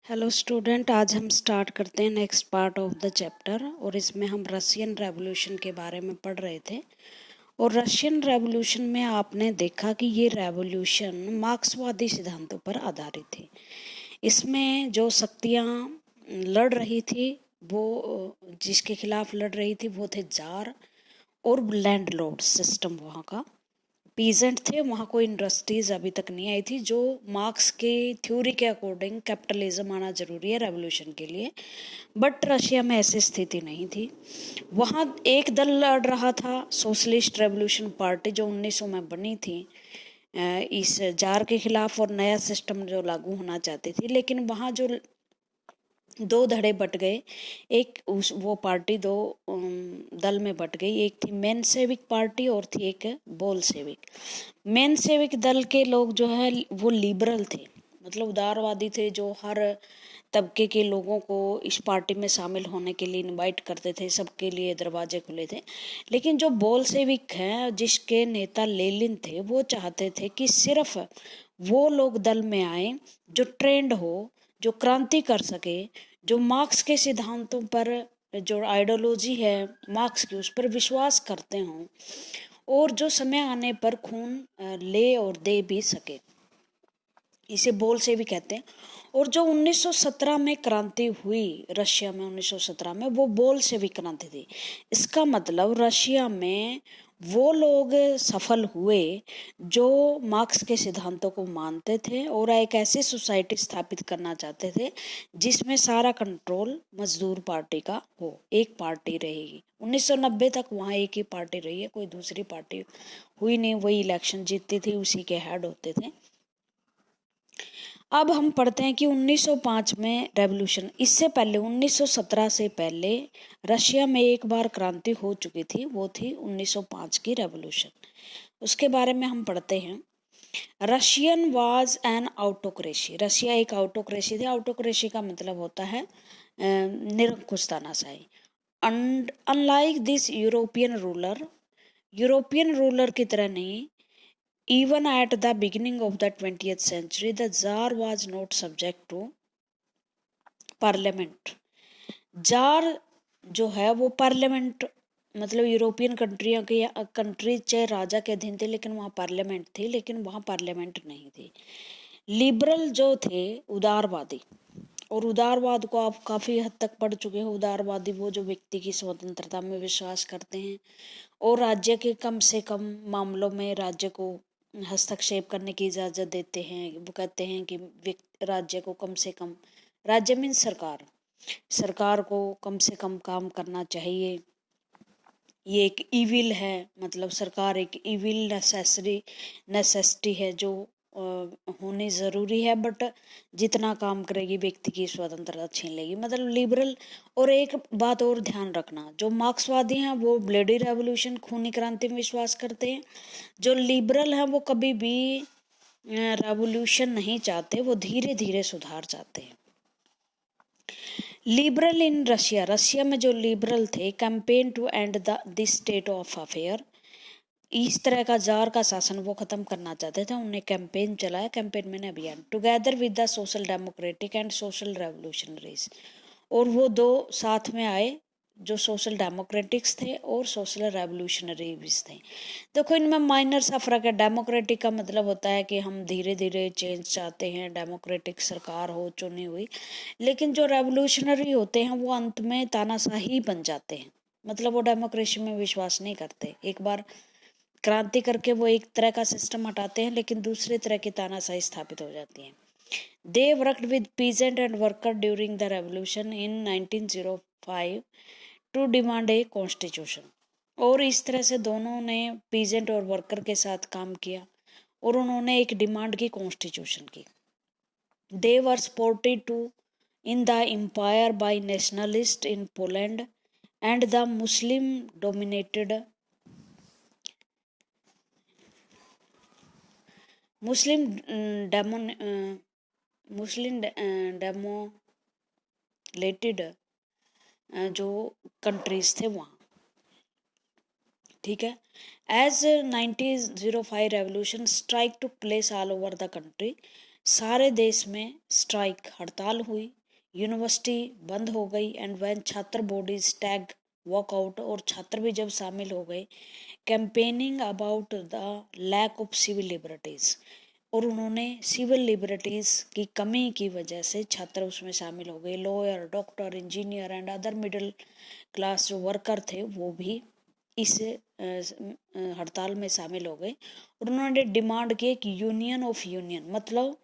Hello student, आज हम start करते हैं next part of the chapter. और इसमें हम रशियन रेवोल्यूशन के बारे में पढ़ रहे थे। और रशियन रेवोल्यूशन में आपने देखा कि ये रेवोल्यूशन मार्क्सवादी सिद्धांतों पर आधारित थी। इसमें जो शक्तियाँ लड़ रही थी वो जिसके खिलाफ लड़ रही थी वो थे जार और लैंडलॉर्ड सिस्टम। वहाँ का पीजेंट थे, वहाँ कोई इंडस्ट्रीज अभी तक नहीं आई थी। जो मार्क्स के थ्योरी के अकॉर्डिंग कैपिटलिज्म आना जरूरी है रेवोल्यूशन के लिए, बट रशिया में ऐसी स्थिति नहीं थी। वहाँ एक दल लड़ रहा था, सोशलिस्ट रेवोल्यूशन पार्टी, जो 1900 में बनी थी इस जार के खिलाफ और नया सिस्टम जो लागू होना चाहती थी। लेकिन वहाँ जो दो धड़े बट गए, एक वो पार्टी दो दल में बट गई। एक थी मेन सेविक पार्टी और थी एक बोल सेविक। मेन सेविक दल के लोग जो है वो लिबरल थे, मतलब उदारवादी थे, जो हर तबके के लोगों को इस पार्टी में शामिल होने के लिए इनवाइट करते थे, सबके लिए दरवाजे खुले थे। लेकिन जो बोल सेविक हैं, जिसके नेता लेनिन थे, वो चाहते थे कि सिर्फ वो लोग दल में आए जो ट्रेंड हो, जो क्रांति कर सके, जो मार्क्स के सिद्धांतों पर, जो आइडियोलॉजी है मार्क्स की, उस पर विश्वास करते हों और जो समय आने पर खून ले और दे भी सके। इसे बोल से भी कहते हैं। और जो 1917 में क्रांति हुई रशिया में, 1917 में, वो बोल से भी क्रांति थी। इसका मतलब रशिया में वो लोग सफल हुए जो मार्क्स के सिद्धांतों को मानते थे और एक ऐसी सोसाइटी स्थापित करना चाहते थे जिसमें सारा कंट्रोल मजदूर पार्टी का हो। एक पार्टी रहेगी। 1990 तक वहाँ एक ही पार्टी रही है, कोई दूसरी पार्टी हुई नहीं। वही इलेक्शन जीतती थी, उसी के हेड होते थे। अब हम पढ़ते हैं कि 1905 में रेवोल्यूशन, इससे पहले 1917 से पहले रशिया में एक बार क्रांति हो चुकी थी, वो थी 1905 की रेवोल्यूशन। उसके बारे में हम पढ़ते हैं। Russian was an autocracy. Russia एक आउटोक्रेसी थी। आउटोक्रेसी का मतलब होता है निरंकुश तानाशाही। अनलाइक दिस यूरोपियन रूलर की तरह नहीं, even at the beginning of the 20th century, the Tsar was not subject to parliament. Jar जो है वो पार्लियामेंट, मतलब यूरोपियन कंट्रीज चाहे राजा के अधीन थे, लेकिन वहाँ पार्लियामेंट थी, लेकिन वहाँ पार्लियामेंट नहीं थी। लिबरल जो थे उदारवादी, और उदारवाद को आप काफ़ी हद तक पढ़ चुके हो। उदारवादी वो जो व्यक्ति की स्वतंत्रता में विश्वास करते हैं और राज्य के कम से कम मामलों में राज्य को हस्तक्षेप करने की इजाज़त देते हैं। वो कहते हैं कि राज्य को कम से कम, राज्य मीन्स सरकार को कम से कम काम करना चाहिए। ये एक इविल है, मतलब सरकार एक इविल नेसेसिटी है जो होनी ज़रूरी है, बट जितना काम करेगी व्यक्ति की स्वतंत्रता छीन लेगी, मतलब लिबरल। और एक बात और ध्यान रखना, जो मार्क्सवादी हैं वो ब्लडी रेवोल्यूशन, खूनी क्रांति में विश्वास करते हैं। जो लिबरल हैं वो कभी भी रेवोल्यूशन नहीं चाहते, वो धीरे धीरे सुधार चाहते हैं। लिबरल इन रशिया, रशिया में जो लिबरल थे, campaign to end this state of affair, इस तरह का जार का शासन वो खत्म करना चाहते थे। उन्हें कैंपेन चलाया, कैंपेन मैंने अभियान, together with the social democratic and social revolutionaries. और वो दो साथ में आए, जो सोशल डेमोक्रेटिक्स थे और सोशल रेवोल्यूशनरीज थे। देखो इनमें माइनर सा फर्क है। डेमोक्रेटिक का मतलब होता है कि हम धीरे धीरे चेंज चाहते हैं, डेमोक्रेटिक सरकार हो चुनी हुई। लेकिन जो रेवोल्यूशनरी होते हैं वो अंत में तानाशाही बन जाते हैं, मतलब वो डेमोक्रेसी में विश्वास नहीं करते। एक बार क्रांति करके वो एक तरह का सिस्टम हटाते हैं, लेकिन दूसरे तरह की तानाशाही स्थापित हो जाती है। They worked with peasant and worker during the revolution in 1905 to demand a constitution. और इस तरह से दोनों ने पीजेंट और वर्कर के साथ काम किया और उन्होंने एक डिमांड की, कॉन्स्टिट्यूशन की। They were supported to in the empire by nationalist in Poland and the Muslim dominated Muslim demolated जो कंट्रीज थे वहाँ, ठीक है। As 1905 revolution strike to place all over the country, सारे देश में स्ट्राइक हड़ताल हुई, यूनिवर्सिटी बंद हो गई एंड व्हेन छात्र बॉडीज टैग वॉकआउट, और छात्र भी जब शामिल हो गए campaigning about the lack of civil liberties, और उन्होंने सिविल लिबर्टीज की कमी की वजह से छात्र उसमें शामिल हो गए। Lawyer, doctor, engineer and other middle class जो वर्कर थे वो भी इस हड़ताल में शामिल हो गए, और उन्होंने डिमांड की कि यूनियन ऑफ यूनियन, मतलब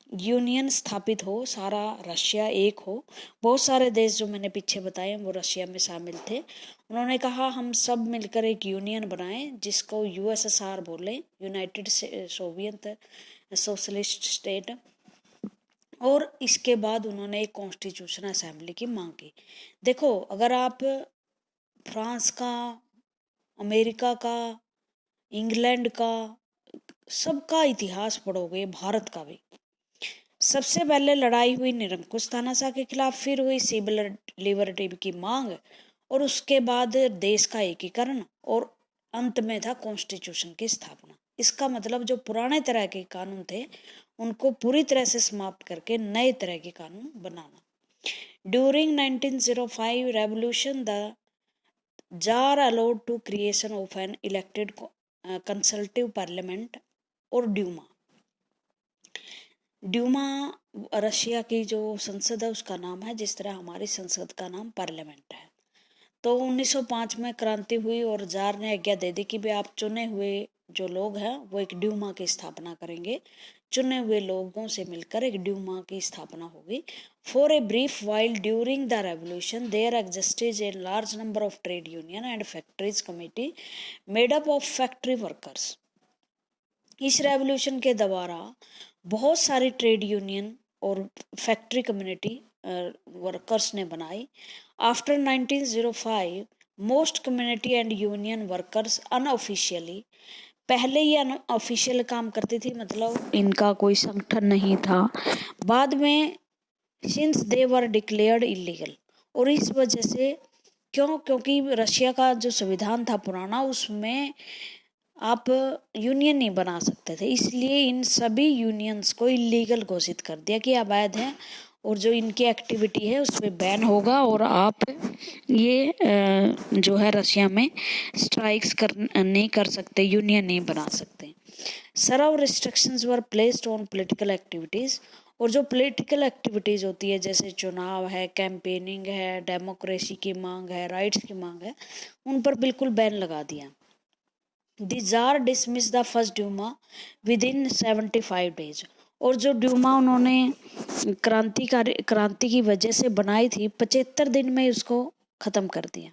यूनियन स्थापित हो, सारा रशिया एक हो। बहुत सारे देश जो मैंने पीछे बताए वो रशिया में शामिल थे। उन्होंने कहा हम सब मिलकर एक यूनियन बनाएं जिसको यूएसएसआर बोले, यूनाइटेड सोवियत सोशलिस्ट स्टेट। और इसके बाद उन्होंने एक कॉन्स्टिट्यूशन असेंबली की मांग की। देखो, अगर आप फ्रांस का, अमेरिका का, इंग्लैंड का, सबका इतिहास पढ़ोगे, भारत का भी, सबसे पहले लड़ाई हुई निरंकुश तानाशाह के खिलाफ, फिर हुई सिविल लिबर्टी की मांग, और उसके बाद देश का एकीकरण, और अंत में था कॉन्स्टिट्यूशन की स्थापना। इसका मतलब जो पुराने तरह के कानून थे उनको पूरी तरह से समाप्त करके नए तरह के कानून बनाना। During 1905 revolution the tsar allowed to creation of an elected consultative parliament और ड्यूमा। ड्यूमा रशिया की जो संसद है उसका नाम है, जिस तरह हमारी संसद का नाम पार्लियामेंट है। तो 1905 में क्रांति हुई और जार ने आज्ञा दे दी कि भाई आप चुने हुए जो लोग हैं वो एक ड्यूमा की स्थापना करेंगे। चुने हुए लोगों से मिलकर एक ड्यूमा की स्थापना होगी। For a brief while during the revolution there existed a large number of trade union and factories committee made up of factory workers. इस रेवोल्यूशन के दौरान बहुत सारी ट्रेड यूनियन और फैक्ट्री कम्युनिटी वर्कर्स ने बनाई। After 1905 most community and union workers unofficially, पहले ही अनऑफिशियल काम करती थी, मतलब इनका कोई संगठन नहीं था। बाद में since they were declared illegal, और इस वजह से क्योंकि रशिया का जो संविधान था पुराना, उसमें आप यूनियन नहीं बना सकते थे, इसलिए इन सभी यूनियंस को इलीगल घोषित कर दिया कि अवैध है, और जो इनकी एक्टिविटी है उस पर बैन होगा, और आप ये जो है रशिया में स्ट्राइक्स नहीं कर सकते, यूनियन नहीं बना सकते। Severe restrictions were placed on political activities, और जो पॉलिटिकल एक्टिविटीज़ होती है जैसे चुनाव है, कैंपेनिंग है, डेमोक्रेसी की मांग है, राइट्स की मांग है, उन पर बिल्कुल बैन लगा दिया। The Tsar dismissed the first Duma within 75 days, और जो ड्यूमा उन्होंने क्रांति की वजह से बनाई थी 75 दिन में उसको ख़त्म कर दिया।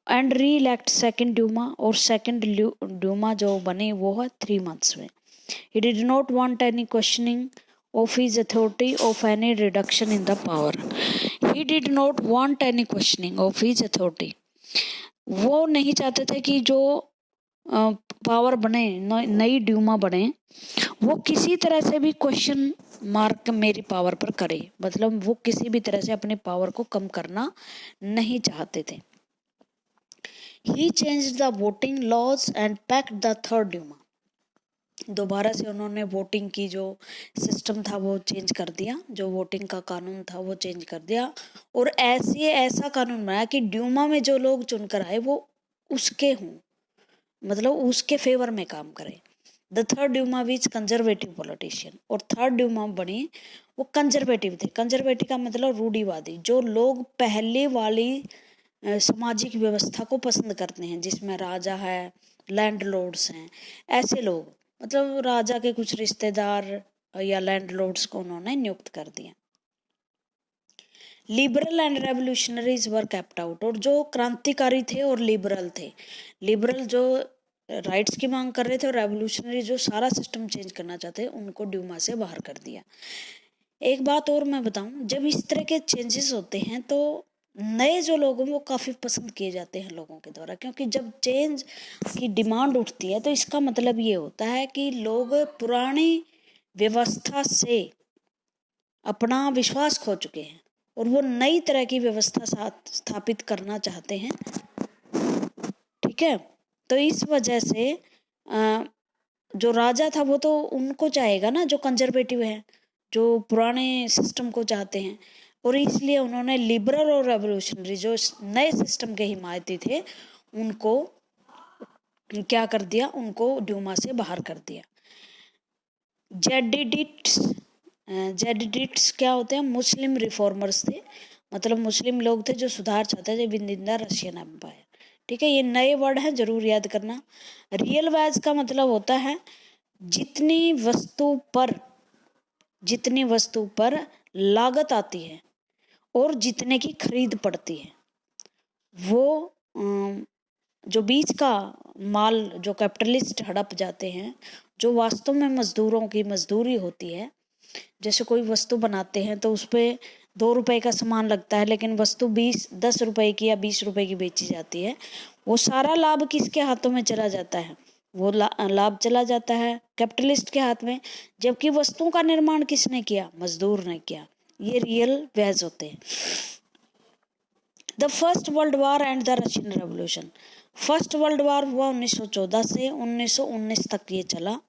And re elect second Dumas, और सेकेंड ड्यूमा जो बनी वो है 3 months में। He did not want any questioning of his authority of any reduction in the power. He did not want any questioning of his authority. वो नहीं चाहते थे कि जो पावर बने, नई ड्यूमा बने, वो किसी तरह से भी क्वेश्चन मार्क मेरी पावर पर करे, मतलब वो किसी भी तरह से अपनी पावर को कम करना नहीं चाहते थे। He changed the voting laws and packed the third Duma, दोबारा से उन्होंने वोटिंग की जो सिस्टम था वो चेंज कर दिया, जो वोटिंग का कानून था वो चेंज कर दिया, और ऐसा कानून बनाया कि ड्यूमा में जो लोग चुनकर आए वो उसके हों, मतलब उसके फेवर में काम करें। The third Duma which conservative politician, और थर्ड ड्यूमा बनी वो कंजर्वेटिव थे। कंजर्वेटिव का मतलब रूढ़िवादी, जो लोग पहले वाली सामाजिक व्यवस्था को पसंद करते हैं, जिसमें राजा है, लैंडलॉर्ड्स हैं, ऐसे लोग, मतलब राजा के कुछ रिश्तेदार या लैंडलॉर्ड्स को उन्होंने नियुक्त कर दिया। Liberal and revolutionaries were kept out, और जो क्रांतिकारी थे और लिबरल थे, लिबरल जो राइट्स की मांग कर रहे थे और रेवोल्यूशनरी जो सारा सिस्टम चेंज करना चाहते हैं, उनको ड्यूमा से बाहर कर दिया। एक बात और मैं बताऊं, जब इस तरह के चेंजेस होते हैं तो नए जो लोग हैं वो काफ़ी पसंद किए जाते हैं लोगों के द्वारा, क्योंकि जब चेंज की डिमांड उठती है तो इसका मतलब ये होता है कि लोग पुरानी व्यवस्था से अपना विश्वास खो चुके हैं और वो नई तरह की व्यवस्था स्थापित करना चाहते हैं। ठीक है, तो इस वजह से जो राजा था वो तो उनको चाहेगा ना जो कंजर्वेटिव है, जो पुराने सिस्टम को चाहते हैं, और इसलिए उन्होंने लिबरल और रेवोल्यूशनरी जो नए सिस्टम के हिमायती थे उनको क्या कर दिया, उनको ड्यूमा से बाहर कर दिया। जेडिडिट्स क्या होते हैं, मुस्लिम रिफॉर्मर्स थे, मतलब मुस्लिम लोग थे जो सुधार चाहते थे within the Russian empire. ठीक है, ये नए वर्ड हैं, जरूर याद करना। रियल वेज का मतलब होता है जितनी वस्तु पर लागत आती है और जितने की खरीद पड़ती है, वो जो बीच का माल जो कैपिटलिस्ट हड़प जाते हैं, जो वास्तव में मजदूरों की मजदूरी होती है। जैसे कोई वस्तु बनाते हैं तो उस पर 2 रुपए का सामान लगता है, लेकिन वस्तु 10 रुपए की या 20 रुपए की बेची जाती है। वो सारा लाभ किसके हाथों में चला जाता है, वो लाभ चला जाता है कैपिटलिस्ट के हाथ में, जबकि वस्तुओं का निर्माण किसने किया, मजदूर ने किया। ये रियल वेज होते हैं। The first world war and the Russian revolution. First world war हुआ 1914 से 1919 तक ये चला।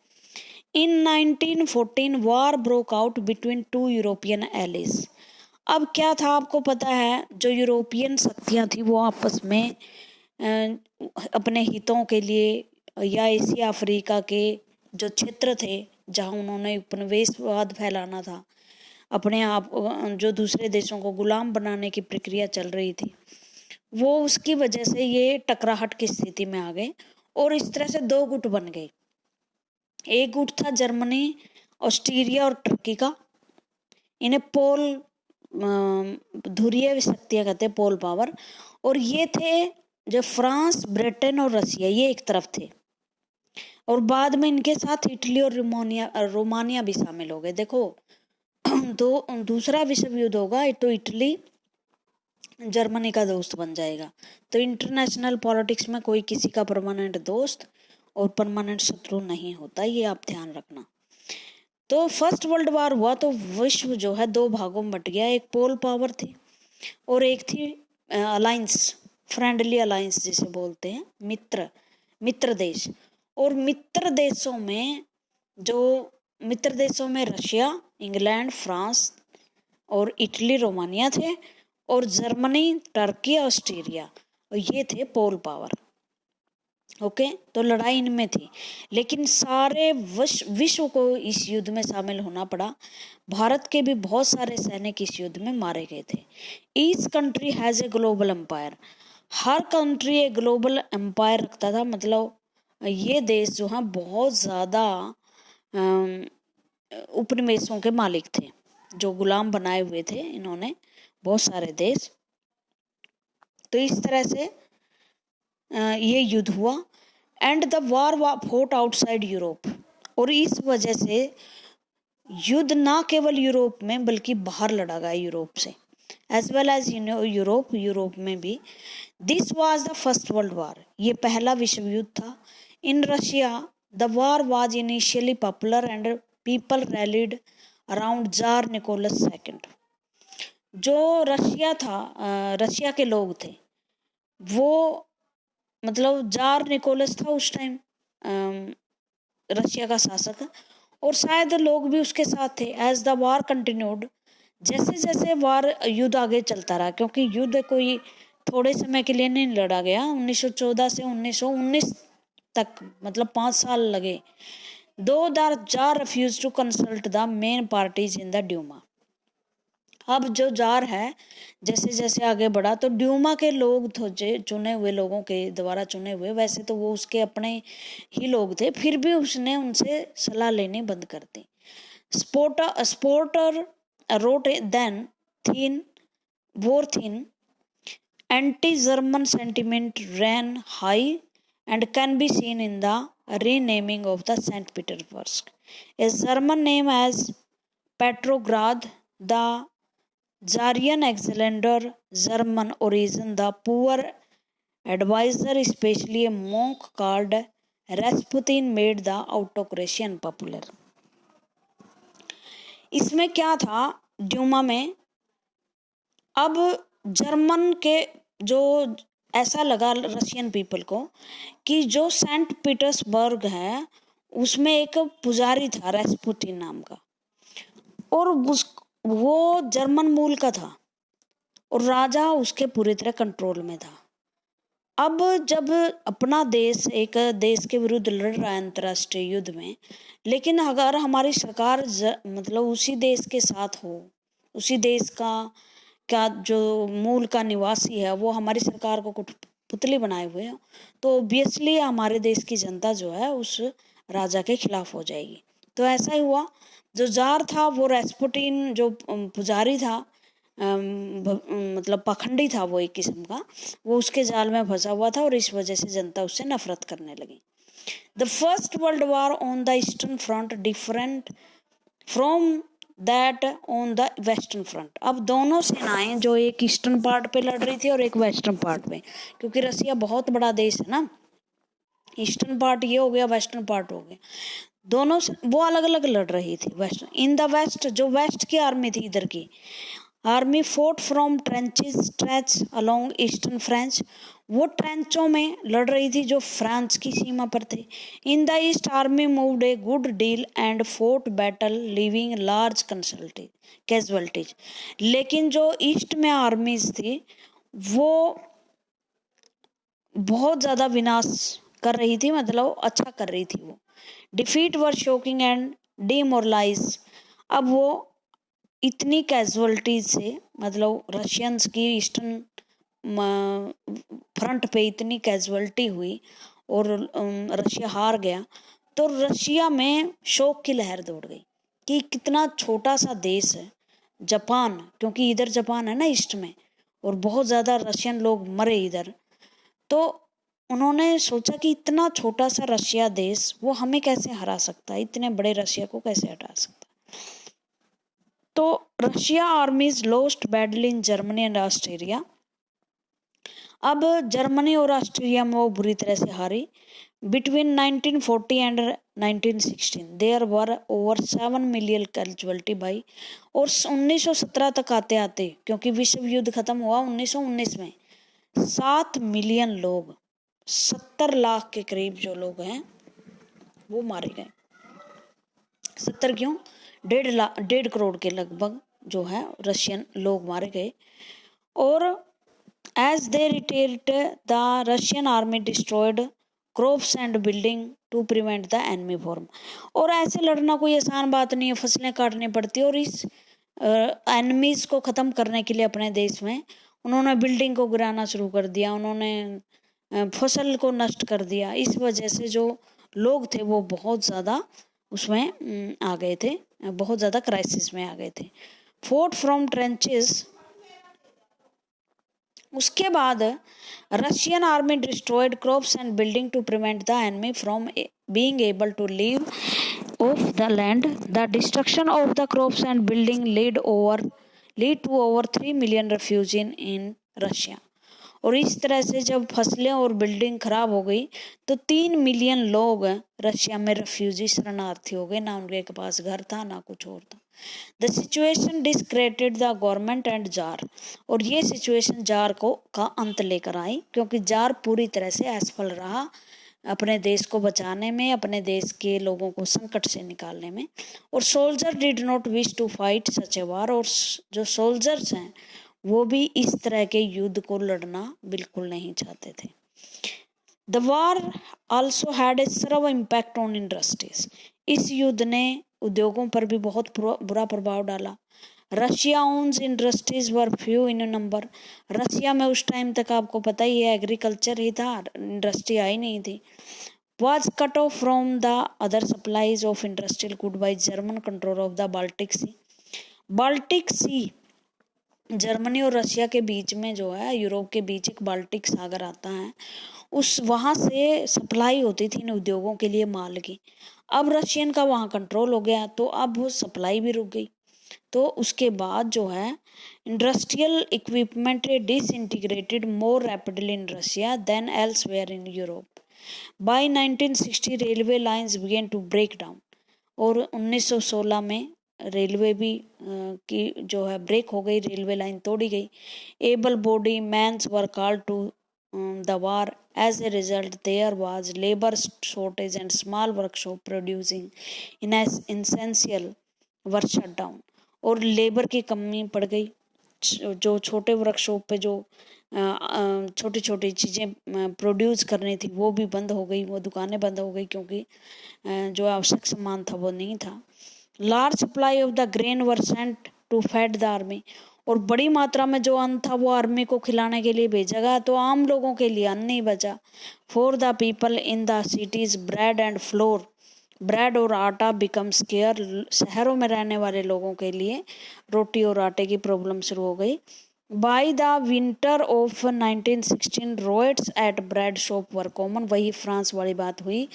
इन 1914 war broke out between 2 European allies. अब क्या था आपको पता है, जो यूरोपियन शक्तियां थी वो आपस में अपने हितों के लिए या एशिया अफ्रीका के जो क्षेत्र थे जहां उन्होंने उपनिवेशवाद फैलाना था, अपने आप जो दूसरे देशों को गुलाम बनाने की प्रक्रिया चल रही थी, वो उसकी वजह से ये टकराहट की स्थिति में आ गए और इस तरह से 2 गुट बन गए। एक गुट था जर्मनी, ऑस्ट्रिया और टर्की का, इन्हें पोल ध्रुवीय शक्तियां कहते हैं, पोल पावर। और ये थे जो फ्रांस, ब्रिटेन और रसिया, ये एक तरफ थे, और बाद में इनके साथ इटली और रोमानिया भी शामिल हो गए। देखो दूसरा विश्व युद्ध होगा तो इटली जर्मनी का दोस्त बन जाएगा। तो इंटरनेशनल पॉलिटिक्स में कोई किसी का परमानेंट दोस्त और परमानेंट शत्रु नहीं होता, ये आप ध्यान रखना। तो फर्स्ट वर्ल्ड वॉर हुआ तो विश्व जो है 2 भागों में बट गया। एक पोल पावर थी और एक थी अलायंस, फ्रेंडली अलायंस जिसे बोलते हैं, मित्र देश। और मित्र देशों में रशिया, इंग्लैंड, फ्रांस और इटली, रोमानिया थे, और जर्मनी, टर्की, ऑस्ट्रिया, और ये थे पोल पावर। ओके, तो लड़ाई इनमें थी, लेकिन सारे विश्व को इस युद्ध में शामिल होना पड़ा। भारत के भी बहुत सारे सैनिक इस युद्ध में मारे गए थे। Each country has a global empire. हर कंट्री एक ग्लोबल एम्पायर रखता था, मतलब ये देश जो है बहुत ज़्यादा उपनिवेशों के मालिक थे, जो गुलाम बनाए हुए थे इन्होंने बहुत सारे देश। तो इस तरह से ये युद्ध हुआ। And the war fought outside Europe. और इस वजह से युद्ध ना केवल यूरोप में बल्कि बाहर लड़ा गया यूरोप से, एज वेल एज यूरोप में भी। This was the first world war. ये पहला विश्व युद्ध था। In Russia the war was initially popular and people rallied around tsar Nicholas second. जो रशिया था, रशिया के लोग थे, वो मतलब जार निकोलस था उस टाइम रशिया का शासक, और शायद लोग भी उसके साथ थे। एज द वॉर कंटिन्यूड, जैसे जैसे वार युद्ध आगे चलता रहा, क्योंकि युद्ध कोई थोड़े समय के लिए नहीं लड़ा गया, 1914 से 1919 तक, मतलब 5 साल लगे। The tsar refuse to consult the main parties in the Duma. अब जो जार है जैसे जैसे आगे बढ़ा तो ड्यूमा के लोग चुने हुए लोगों के द्वारा चुने हुए, वैसे तो वो उसके अपने ही लोग थे, फिर भी उसने उनसे सलाह लेनी बंद कर दी। Supporter wrote then war thin, anti-German sentiment ran high and can be seen in the renaming of the St. Petersburg, a German name as Petrograd. The Tsarian Alexander German origin, the poor advisor, especially a monk called Rasputin, made the autocracy unpopular. इसमें क्या था Dumas में, अब German के जो ऐसा लगा Russian people को कि जो सेंट पीटर्सबर्ग है उसमें एक पुजारी था रेस्पुटिन नाम का, और वो जर्मन मूल का था और राजा उसके पूरी तरह कंट्रोल में था। अब जब अपना देश एक देश के विरुद्ध लड़ रहा है अंतर्राष्ट्रीय युद्ध में, लेकिन अगर हमारी सरकार मतलब उसी देश के साथ हो, उसी देश का जो मूल का निवासी है वो हमारी सरकार को पुतली बनाए हुए हो, तो ऑब्वियसली हमारे देश की जनता जो है उस राजा के खिलाफ हो जाएगी। तो ऐसा ही हुआ। जो जार था वो रेस्पुटिन, जो पुजारी था, मतलब पखंडी था वो एक किस्म का, वो उसके जाल में फंसा हुआ था और इस वजह से जनता उससे नफरत करने लगी। The first world war on the eastern front different from that on the western front. अब दोनों सेनाएं जो एक ईस्टर्न पार्ट पे लड़ रही थी और एक वेस्टर्न पार्ट पे, क्योंकि रसिया बहुत बड़ा देश है ना, ईस्टर्न पार्ट ये हो गया, वेस्टर्न पार्ट हो गया, दोनों वो अलग अलग लड़ रही थी। वेस्ट इन द वेस्ट, जो वेस्ट की आर्मी थी, इधर की army fort from trenches stretch along eastern French, वो ट्रेंचों में लड़ रही थी जो फ्रांस की सीमा पर थे। In the east army moved a good deal and fort battle living large casualties. लेकिन जो ईस्ट में आर्मीज थी वो बहुत ज़्यादा विनाश कर रही थी, मतलब अच्छा कर रही थी वो। Defeat were shocking and demoralise. अब वो इतनी कैजुअलिटीज से, मतलब रशियंस की ईस्टर्न फ्रंट पे इतनी कैजुअलिटी हुई और रशिया हार गया, तो रशिया में शोक की लहर दौड़ गई कि कितना छोटा सा देश है जापान, क्योंकि इधर जापान है ना ईस्ट में, और बहुत ज़्यादा रशियन लोग मरे इधर। तो उन्होंने सोचा कि इतना छोटा सा रशिया देश वो हमें कैसे हरा सकता है, इतने बड़े रशिया को कैसे हटा सकता है। तो Russia armies lost badly in Germany and Australia. अब जर्मनी और ऑस्ट्रेलिया में वो बुरी तरह से हारी। Between 1940 and 1916 there were over 7 million casualty by, और 1917 तक आते आते, क्योंकि विश्व युद्ध खत्म हुआ 1919 में, 7 मिलियन लोग, 70 लाख के करीब जो लोग हैं वो मारे गए। 70 क्यों, 1.5 करोड़ के लगभग जो है रशियन लोग मारे गए। और as they retreated the Russian army destroyed crops and building to prevent the enemy from. और ऐसे लड़ना कोई आसान बात नहीं है, फसलें काटनी पड़ती, और इस एनिमीज को ख़त्म करने के लिए अपने देश में उन्होंने बिल्डिंग को गिराना शुरू कर दिया, उन्होंने फसल को नष्ट कर दिया। इस वजह से जो लोग थे वो बहुत ज़्यादा उसमें आ गए थे, बहुत ज़्यादा क्राइसिस में आ गए थे। Fought from trenches. उसके बाद Russian army destroyed crops and building to prevent the enemy from being able to live off the land. The destruction of the crops and building lead to over 3 million refugees in Russia. और इस तरह से जब फसलें और building खराब हो गई तो 3 मिलियन लोग रशिया में रेफ्यूजी शरणार्थी हो गए, ना उनके पास घर था ना कुछ और था। The situation discredited the government and jar. और ये सिचुएशन जार का अंत लेकर आई, क्योंकि जार पूरी तरह से असफल रहा अपने देश को बचाने में, अपने देश के लोगों को संकट से निकालने में। और soldier did not wish to fight such a war. और जो सोल्जर्स हैं वो भी इस तरह के युद्ध को लड़ना बिल्कुल नहीं चाहते थे। The war also had a severe impact on industries. इस युद्ध ने उद्योगों पर भी बहुत बुरा प्रभाव डाला। Russia owns industries were few in number. रशिया में उस टाइम तक आपको पता ही है एग्रीकल्चर ही था, इंडस्ट्री आई नहीं थी। was cut off from the other supplies of industrial good by German control of the Baltic Sea. Baltic Sea, Germany और रशिया के बीच में जो है, यूरोप के बीच एक बाल्टिक सागर आता है, उस वहाँ से सप्लाई होती थी इन उद्योगों के लिए माल की। अब रशियन का वहाँ कंट्रोल हो गया तो अब वो सप्लाई भी रुक गई। तो उसके बाद जो है industrial equipment disintegrated more rapidly in Russia than elsewhere in Europe. By 1960 railway lines began to break down. और 1916 में रेलवे भी की जो है ब्रेक हो गई, रेलवे लाइन तोड़ी गई। Able body men's were called to the war. As a result, there was labor shortage and small workshop producing essential were shut down. और लेबर की कमी पड़ गई, जो छोटे वर्कशॉप पे जो छोटी छोटी चीज़ें प्रोड्यूस करनी थी वो भी बंद हो गई, वो दुकानें बंद हो गई क्योंकि जो आवश्यक सामान था वो नहीं था। Large supply of the grain were sent to feed the army, और बड़ी मात्रा में जो अन्न था वो आर्मी को खिलाने के लिए भेजा गया, तो आम लोगों के लिए अन्न नहीं बचा। For the people in the cities bread and floor, bread और आटा बिकम स्केयर, शहरों में रहने वाले लोगों के लिए रोटी और आटे की प्रॉब्लम शुरू हो गई। By the winter of 1916 riots at bread shop were common, वही फ्रांस वाली बात हुई,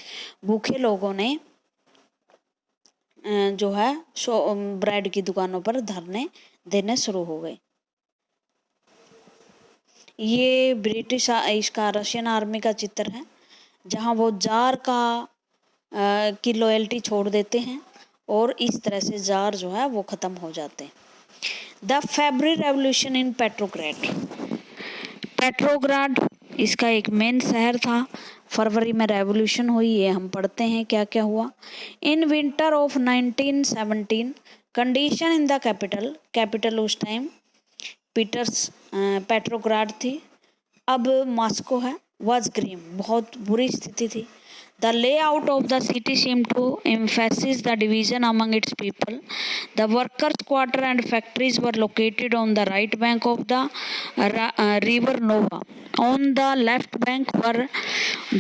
भूखे लोगों ने जो है ब्रेड की दुकानों पर धरने देने शुरू हो गए। ये ब्रिटिश इसका रशियन आर्मी का चित्र है जहां वो जार का की लॉयल्टी छोड़ देते हैं और इस तरह से जार जो है वो ख़त्म हो जाते हैं। The February revolution in Petrograd, Petrograd इसका एक मेन शहर था, फरवरी में रेवोल्यूशन हुई, ये हम पढ़ते हैं क्या क्या हुआ। In winter of 1917 condition in the capital उस टाइम पेट्रोग्राड थी, अब मॉस्को है, वाज ग्रीम, बहुत बुरी स्थिति थी। The layout of the city seemed to emphasize the division among its people. The workers' quarter and factories were located on the right bank of the river Nova. On the left bank were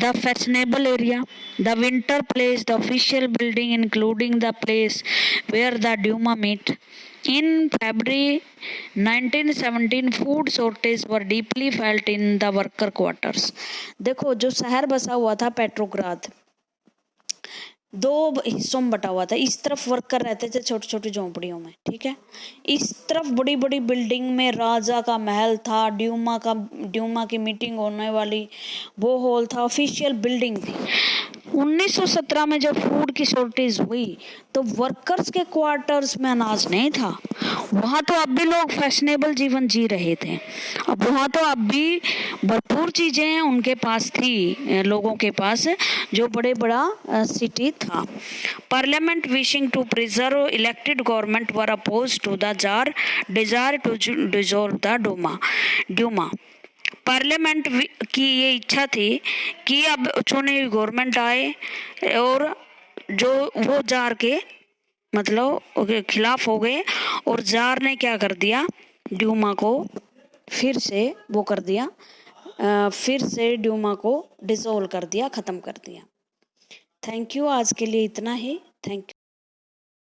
the fashionable area, the Winter Place, the official building, including the place where the Duma meet. In February 1917, food shortage were deeply felt in the worker quarters. देखो जो शहर बसा हुआ था Petrograd, दो हिस्सों में बटा हुआ था। इस तरफ वर्कर रहते थे छोटी छोटी झोंपड़ियों में, ठीक है, इस तरफ बड़ी बड़ी बिल्डिंग में राजा का महल था, ड्यूमा की मीटिंग होने वाली वो हॉल था, ऑफिशियल बिल्डिंग थी। 1917 में जब फूड की शॉर्टेज हुई तो वर्कर्स के क्वार्टर्स में अनाज नहीं था, वहाँ तो अब भी लोग फैशनेबल जीवन जी रहे थे, अब वहाँ तो अब भी भरपूर चीज़ें उनके पास थी, लोगों के पास, जो बड़े बड़ा सिटी था। Parliament wishing to preserve elected government were oppose to the tsar desire to dissolve the Duma. Parliament की ये इच्छा थी कि अब चुनी हुई गवर्नमेंट आए और जो वो जार के मतलब खिलाफ हो गए, और जार ने क्या कर दिया, ड्यूमा को फिर से वो कर दिया, फिर से ड्यूमा को डिसॉल्व कर दिया, ख़त्म कर दिया। थैंक यू, आज के लिए इतना ही। Thank you.